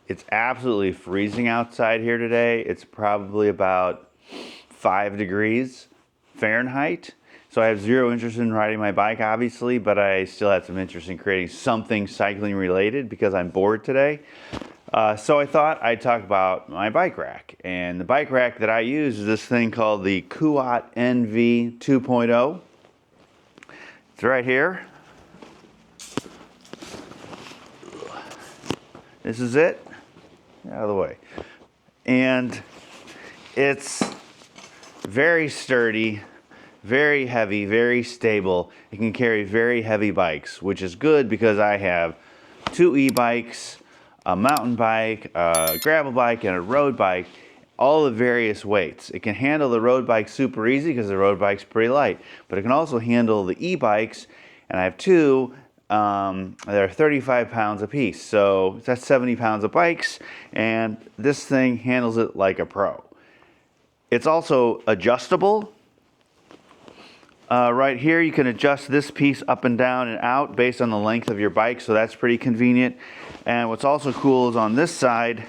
It's absolutely freezing outside here today. It's probably about 5 degrees Fahrenheit. So I have zero interest in riding my bike, obviously, but I still had some interest in creating something cycling related because I'm bored today. So I thought I'd talk about my bike rack. And the bike rack that I use is this thing called the Kuat NV 2.0. It's right here. This is it. Out of the way. And it's very sturdy, very heavy, very stable. It can carry very heavy bikes, which is good because I have 2 e-bikes, a mountain bike, a gravel bike, and a road bike, all of various weights. It can handle the road bike super easy because the road bike's pretty light, but it can also handle the e-bikes, and I have 2 they're 35 pounds a piece, so that's 70 pounds of bikes, and this thing handles it like a pro. It's also adjustable. Right here you can adjust this piece up and down and out based on the length of your bike, so that's pretty convenient. And what's also cool is on this side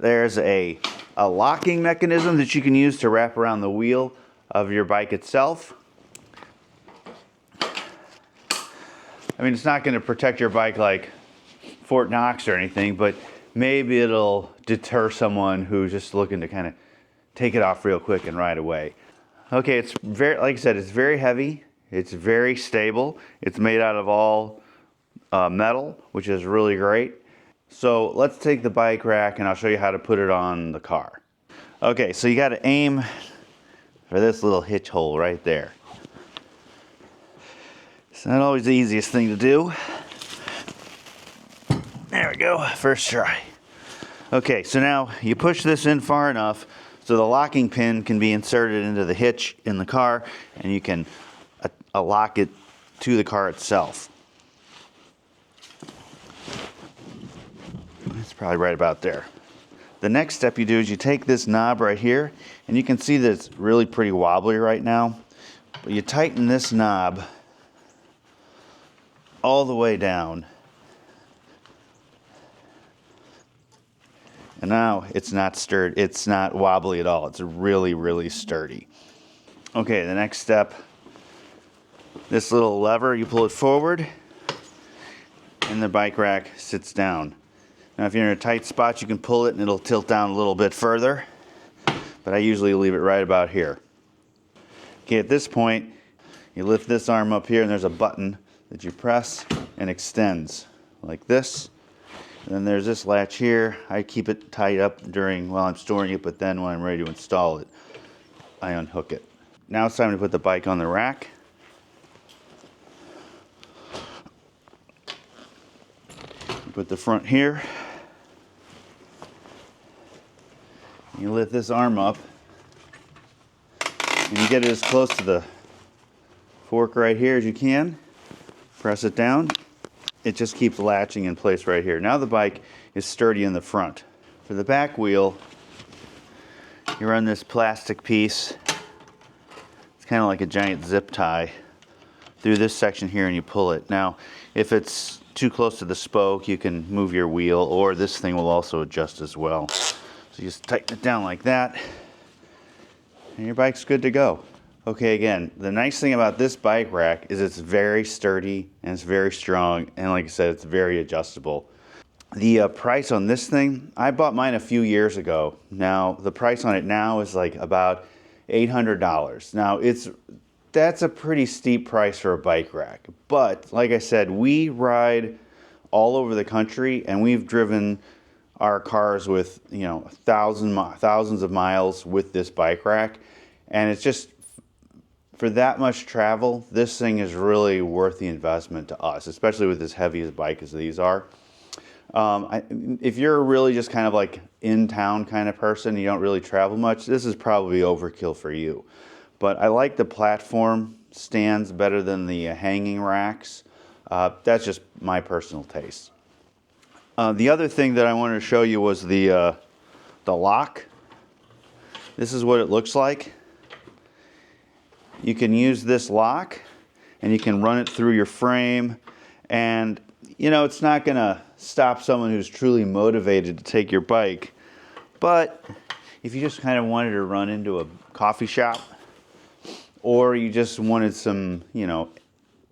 there's a locking mechanism that you can use to wrap around the wheel of your bike itself. I mean, it's not going to protect your bike like Fort Knox or anything, but maybe it'll deter someone who's just looking to kind of take it off real quick and ride away. Okay, it's very, like I said, it's very heavy. It's very stable. It's made out of all metal, which is really great. So let's take the bike rack and I'll show you how to put it on the car. Okay, so you got to aim for this little hitch hole right there. It's not always the easiest thing to do. There we go, first try. Okay, so now you push this in far enough so the locking pin can be inserted into the hitch in the car, and you can lock it to the car itself. It's probably right about there. The next step you do is you take this knob right here, and you can see that it's really pretty wobbly right now, but you tighten this knob all the way down, and now it's not wobbly at all. It's really sturdy. Okay, the next step, this little lever, you pull it forward and the bike rack sits down. Now if you're in a tight spot you can pull it and it'll tilt down a little bit further, but I usually leave it right about here. Okay, at this point you lift this arm up here and there's a button that you press and extends like this. And then there's this latch here. I keep it tied up while I'm storing it, but then when I'm ready to install it, I unhook it. Now it's time to put the bike on the rack. You put the front here. You lift this arm up and you get it as close to the fork right here as you can. Press it down. It just keeps latching in place right here. Now the bike is sturdy in the front. For the back wheel, you run this plastic piece. It's kind of like a giant zip tie through this section here and you pull it. Now, if it's too close to the spoke, you can move your wheel, or this thing will also adjust as well. So you just tighten it down like that, and your bike's good to go. Okay, again, the nice thing about this bike rack is it's very sturdy and it's very strong, and like I said, it's very adjustable. The price on this thing, I bought mine a few years ago. Now, the price on it now is like about $800. Now, that's a pretty steep price for a bike rack, but like I said, we ride all over the country and we've driven our cars with, you know, thousands of miles with this bike rack, and it's just, for that much travel, this thing is really worth the investment to us, especially with as heavy a bike as these are. If you're really just kind of like in-town kind of person, you don't really travel much, this is probably overkill for you. But I like the platform stands better than the hanging racks. That's just my personal taste. The other thing that I wanted to show you was the lock. This is what it looks like. You can use this lock and you can run it through your frame, and you know, it's not gonna stop someone who's truly motivated to take your bike. But if you just kind of wanted to run into a coffee shop, or you just wanted some,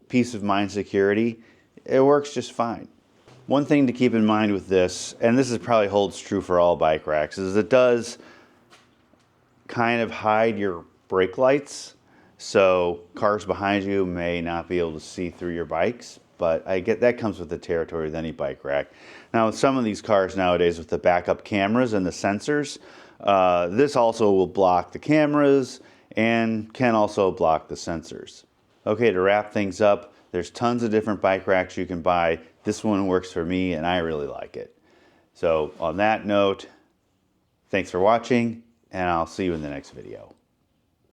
peace of mind security, it works just fine. One thing to keep in mind with this, and this is probably holds true for all bike racks, is it does kind of hide your brake lights. So cars behind you may not be able to see through your bikes, but I get that comes with the territory of any bike rack. Now with some of these cars nowadays with the backup cameras and the sensors, this also will block the cameras and can also block the sensors. Okay, to wrap things up, there's tons of different bike racks you can buy. This one works for me and I really like it. So on that note, thanks for watching and I'll see you in the next video.